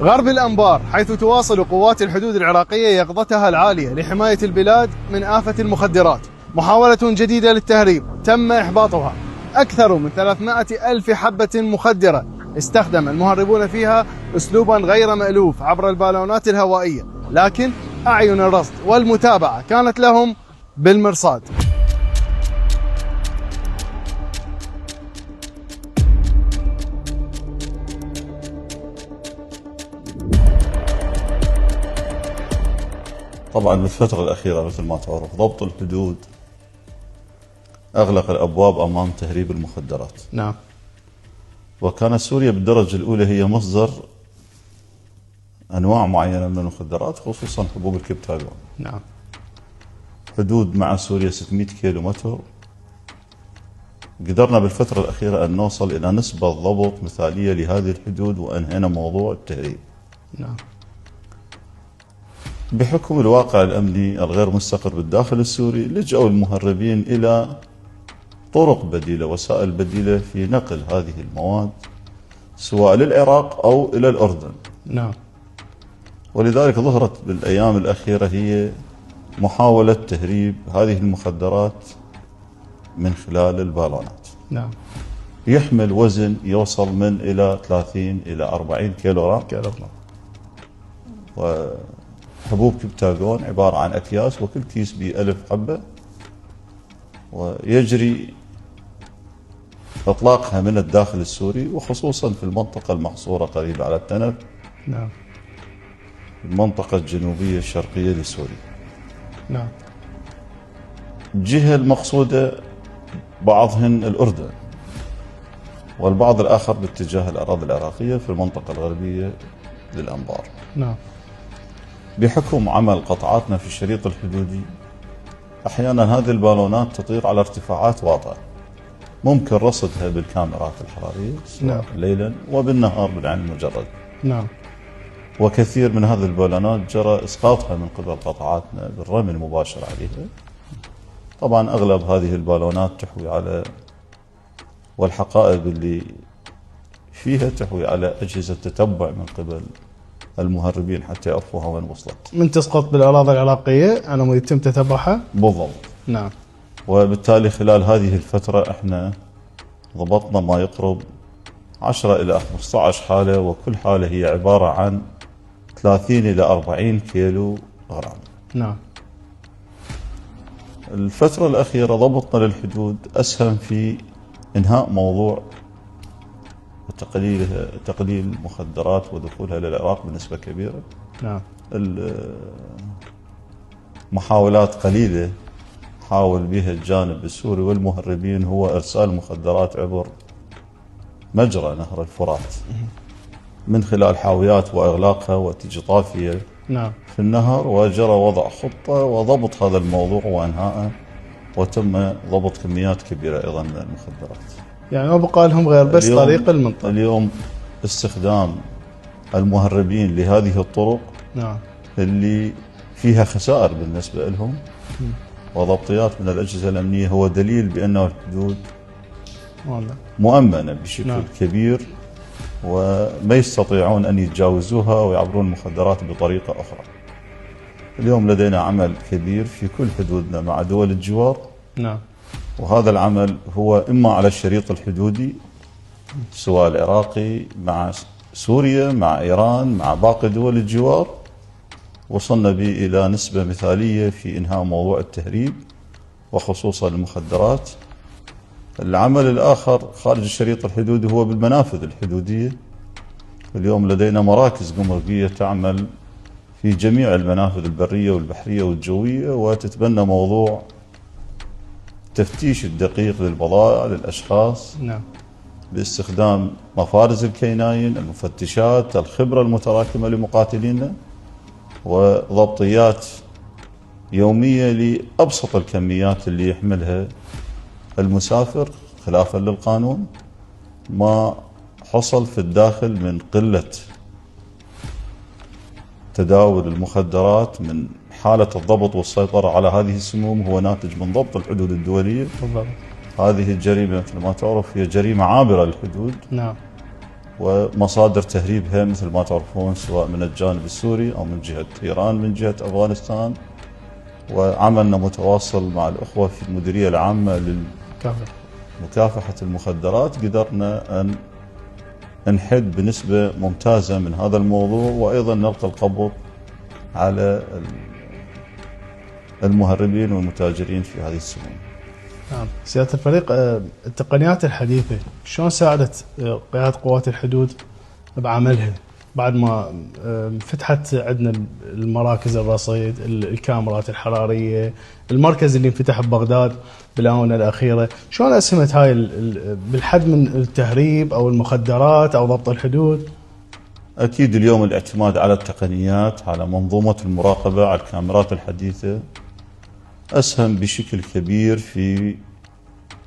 غرب الأنبار، حيث تواصل قوات الحدود العراقية يقظتها العالية لحماية البلاد من آفة المخدرات. محاولة جديدة للتهريب تم إحباطها. أكثر من 300 ألف حبة مخدرة استخدم المهربون فيها أسلوبا غير مألوف عبر البالونات الهوائية، لكن أعين الرصد والمتابعة كانت لهم بالمرصاد. طبعا بالفترة الأخيرة مثل ما تعرف ضبط الحدود أغلق الأبواب أمام تهريب المخدرات. نعم. وكانت سوريا بالدرجة الأولى هي مصدر أنواع معينة من المخدرات، خصوصا حبوب الكبتاجون. نعم. حدود مع سوريا 600 كيلو متر. قدرنا بالفترة الأخيرة أن نوصل إلى نسبة ضبط مثالية لهذه الحدود وأنهينا موضوع التهريب. نعم. بحكم الواقع الأمني الغير مستقر بالداخل السوري، لجأوا المهربين إلى طرق بديلة، وسائل بديلة في نقل هذه المواد سواء للعراق أو إلى الأردن. نعم. ولذلك ظهرت بالأيام الأخيرة هي محاولة تهريب هذه المخدرات من خلال البالونات. نعم. يحمل وزن يوصل من إلى 30 إلى 40 كيلوغرام. وحبوب كبتاجون عبارة عن أكياس، وكل كيس ب1000 حبة، ويجري إطلاقها من الداخل السوري، وخصوصا في المنطقة المحصورة قريبة على التنف. نعم. المنطقة الجنوبية الشرقية لسوريا. نعم. الجهة المقصودة بعضهن الأردن، والبعض الآخر باتجاه الأراضي العراقية في المنطقة الغربية للأنبار. نعم. بحكم عمل قطعاتنا في الشريط الحدودي، أحيانا هذه البالونات تطير على ارتفاعات واطئة، ممكن رصدها بالكاميرات الحرارية نعم. ليلا وبالنهار بالعين المجرد. نعم. وكثير من هذه البالونات جرى إسقاطها من قبل قطعاتنا بالرمي المباشر عليها. طبعا أغلب هذه البالونات تحوي على، والحقائب اللي فيها تحوي على أجهزة تتبع من قبل المهربين حتى يعرفوها وين وصلت. من تسقط بالأراضي العراقية على يتم تتبعها. بالضبط. نعم. وبالتالي خلال هذه الفترة احنا ضبطنا ما يقرب 10 إلى 15 حالة، وكل حالة هي عبارة عن 30 إلى 40 كيلو غرام. نعم. الفترة الأخيرة ضبطنا للحدود أسهم في إنهاء موضوع تقليل المخدرات ودخولها للعراق بنسبة كبيرة. نعم. محاولات قليلة حاول بها الجانب السوري والمهربين هو إرسال المخدرات عبر مجرى نهر الفرات من خلال حاويات وإغلاقها وتجي طافية. نعم. في النهر، وجرى وضع خطة وضبط هذا الموضوع وإنهاءه، وتم ضبط كميات كبيرة أيضا من المخدرات. يعني ما بقى لهم غير بس طريق المنطقة. اليوم استخدام المهربين لهذه الطرق نعم. اللي فيها خسائر بالنسبة لهم وضبطيات من الأجهزة الأمنية هو دليل بأنه الحدود مؤمنة بشكل نعم. كبير، وما يستطيعون أن يتجاوزوها ويعبرون المخدرات بطريقة أخرى. اليوم لدينا عمل كبير في كل حدودنا مع دول الجوار. نعم. وهذا العمل هو إما على الشريط الحدودي سواء العراقي مع سوريا مع إيران مع باقي دول الجوار، وصلنا به إلى نسبة مثالية في إنهاء موضوع التهريب وخصوصا المخدرات. العمل الآخر خارج الشريط الحدودي هو بالمنافذ الحدودية. اليوم لدينا مراكز جمركية تعمل في جميع المنافذ البرية والبحرية والجوية، وتتبنى موضوع التفتيش الدقيق للبضائع للأشخاص. نعم. باستخدام مفارز الكيناين، المفتشات، الخبرة المتراكمة لمقاتلينا، وضبطيات يومية لأبسط الكميات اللي يحملها المسافر خلافا للقانون. ما حصل في الداخل من قلة تداول المخدرات من حالة الضبط والسيطرة على هذه السموم هو ناتج من ضبط الحدود الدولية. بالضبط. هذه الجريمة مثل ما تعرف هي جريمة عابرة للحدود. نعم. ومصادر تهريبها مثل ما تعرفون سواء من الجانب السوري أو من جهة إيران من جهة أفغانستان. وعملنا متواصل مع الأخوة في المديرية العامة لمكافحة المخدرات، قدرنا أن نحد بنسبة ممتازة من هذا الموضوع، وأيضا نلقى القبض على المهربين والمتاجرين في هذه السموم. نعم سيادة الفريق، التقنيات الحديثة شلون ساعدت قيادة قوات الحدود بعملها بعد ما فتحت عندنا المراكز الرصيد، الكاميرات الحرارية، المركز اللي انفتح ببغداد بالآونة الأخيرة، شلون أسهمت هاي بالحد من التهريب أو المخدرات أو ضبط الحدود؟ أكيد اليوم الاعتماد على التقنيات، على منظومة المراقبة، على الكاميرات الحديثة أسهم بشكل كبير في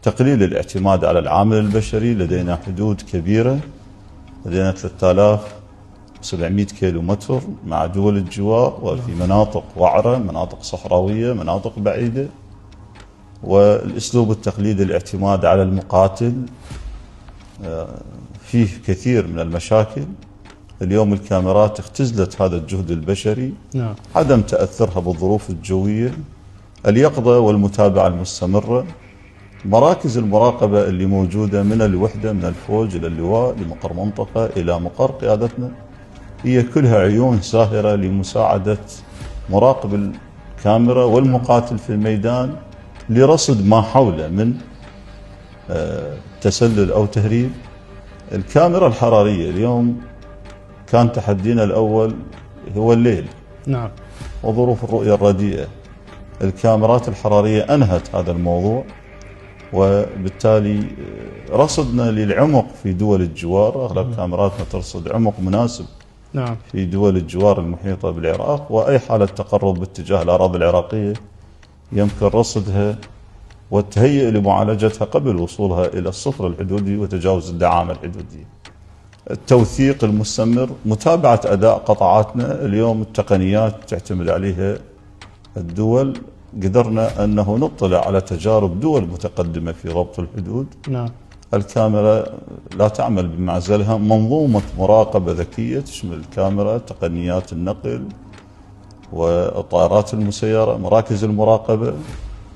تقليل الاعتماد على العامل البشري. لدينا حدود كبيرة، لدينا 3700 كيلو متر مع دول الجوار، وفي مناطق وعرة، مناطق صحراوية، مناطق بعيدة. والأسلوب التقليدي الاعتماد على المقاتل فيه كثير من المشاكل. اليوم الكاميرات اختزلت هذا الجهد البشري، عدم تأثرها بالظروف الجوية، اليقظة والمتابعة المستمرة، مراكز المراقبة اللي موجودة من الوحدة، من الفوج إلى اللواء، لمقر منطقة إلى مقر قيادتنا، هي كلها عيون ساهرة لمساعدة مراقب الكاميرا والمقاتل في الميدان لرصد ما حوله من تسلل أو تهريب. الكاميرا الحرارية اليوم كان تحدينا الأول هو الليل، نعم، وظروف الرؤية الرديئة. الكاميرات الحرارية أنهت هذا الموضوع، وبالتالي رصدنا للعمق في دول الجوار. أغلب كاميراتنا ترصد عمق مناسب، نعم، في دول الجوار المحيطة بالعراق، وأي حالة تقرب باتجاه الأراضي العراقية يمكن رصدها والتهيئ لمعالجتها قبل وصولها إلى الصفر الحدودي وتجاوز الدعامة الحدودية. التوثيق المستمر، متابعة أداء قطاعاتنا. اليوم التقنيات تعتمد عليها الدول، قدرنا أنه نطلع على تجارب دول متقدمة في ربط الحدود. نعم. الكاميرا لا تعمل بمعزلها، منظومة مراقبة ذكية تشمل الكاميرا، تقنيات النقل والطائرات المسيرة، مراكز المراقبة،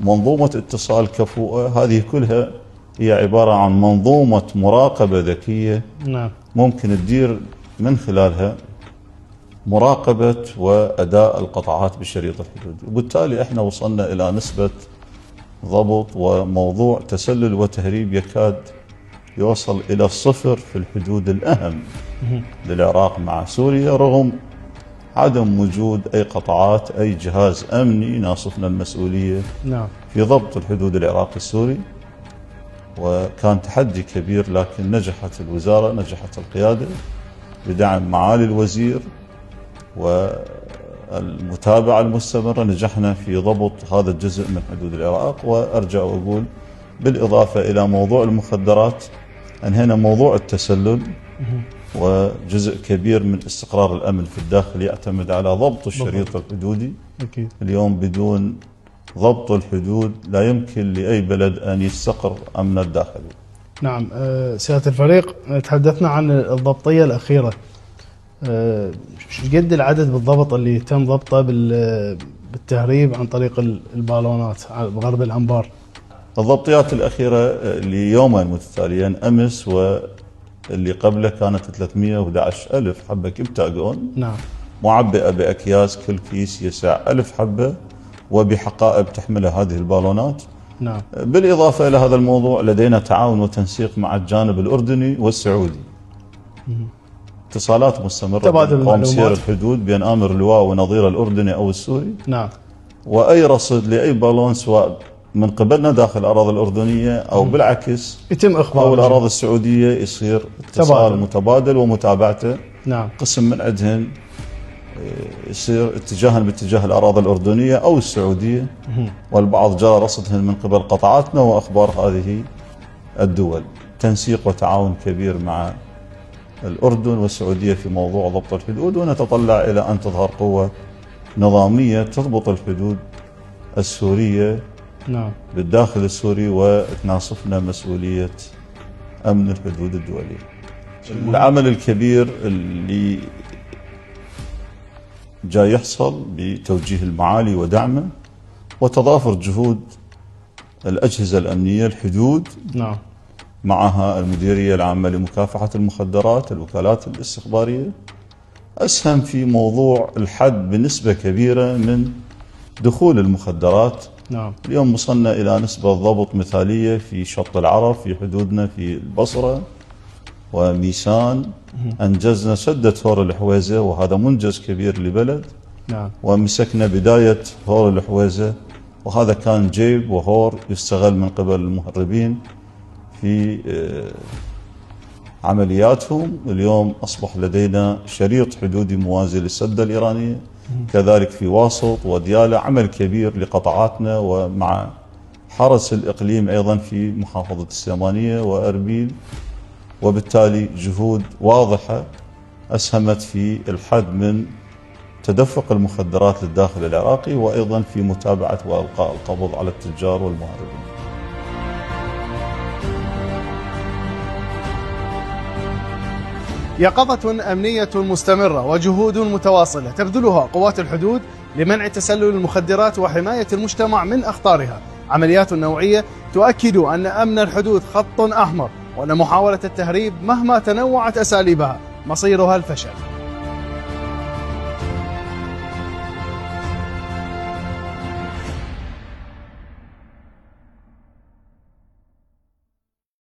منظومة اتصال كفؤة. هذه كلها هي عبارة عن منظومة مراقبة ذكية، نعم، ممكن تدير من خلالها مراقبة وأداء القطاعات بالشريط الحدودي. وبالتالي احنا وصلنا إلى نسبة ضبط وموضوع تسلل وتهريب يكاد يوصل إلى الصفر في الحدود الأهم للعراق مع سوريا، رغم عدم وجود أي قطاعات، أي جهاز أمني ناصفنا المسؤولية نعم، في ضبط الحدود العراقي السوري. وكان تحدي كبير، لكن نجحت الوزارة، نجحت القيادة بدعم معالي الوزير والمتابعة المستمرة، نجحنا في ضبط هذا الجزء من حدود العراق. وأرجع وأقول بالإضافة إلى موضوع المخدرات، أنهينا موضوع التسلل، وجزء كبير من استقرار الأمن في الداخل يعتمد على ضبط الشريط الحدودي. أكيد. اليوم بدون ضبط الحدود لا يمكن لأي بلد أن يستقر أمن الداخلي. نعم. سيادة الفريق، تحدثنا عن الضبطية الأخيرة، قد العدد بالضبط اللي تم ضبطه بالتهريب عن طريق البالونات بغرب الأنبار؟ الضبطيات الأخيرة ليومين متتاليين، أمس واللي قبله، كانت 311 ألف حبة كبتاغون، نعم، معبئة بأكياس، كل كيس يسع 1000 حبة، وبحقائب تحملها هذه البالونات. نعم. بالإضافة إلى هذا الموضوع لدينا تعاون وتنسيق مع الجانب الأردني والسعودي، اتصالات مستمرة تبادل قوم سير المعلومات الحدود بين آمر اللواء ونظير الأردني أو السوري. نعم. وأي رصد لأي بالون سواء من قبلنا داخل الأراضي الأردنية أو بالعكس يتم إخبار أو الأراضي السعودية، يصير اتصال متبادل ومتابعته. نعم. قسم من عندهم يصير اتجاها باتجاه الأراضي الأردنية أو السعودية، والبعض جرى رصدهم من قبل قطاعاتنا وأخبار هذه الدول. تنسيق وتعاون كبير مع الأردن والسعودية في موضوع ضبط الحدود، ونتطلع إلى أن تظهر قوة نظامية تضبط الحدود السورية، نعم، بالداخل السوري، وتناصفنا مسؤولية أمن الحدود الدولية. العمل الكبير اللي جاي يحصل بتوجيه المعالي ودعمه وتضافر جهود الأجهزة الأمنية، الحدود نعم. معها المديرية العامة لمكافحة المخدرات، الوكالات الاستخبارية، أسهم في موضوع الحد بنسبة كبيرة من دخول المخدرات. نعم. اليوم وصلنا إلى نسبة ضبط مثالية في شط العرب، في حدودنا في البصرة وميسان. أنجزنا سدة هور الحويزة، وهذا منجز كبير لبلد. نعم. ومسكنا بداية هور الحويزة، وهذا كان جيب وهور يستغل من قبل المهربين في عملياتهم. اليوم أصبح لدينا شريط حدودي موازي للسدة الإيرانية، كذلك في واسط وديالى. عمل كبير لقطاعاتنا ومع حرس الإقليم أيضا في محافظة السليمانية وأربيل، وبالتالي جهود واضحة أسهمت في الحد من تدفق المخدرات للداخل العراقي، وأيضا في متابعة وإلقاء القبض على التجار والمهربين. يقظة أمنية مستمرة وجهود متواصلة تبذلها قوات الحدود لمنع تسلل المخدرات وحماية المجتمع من أخطارها. عمليات نوعية تؤكد أن أمن الحدود خط أحمر، وأن محاولة التهريب مهما تنوعت أساليبها مصيرها الفشل.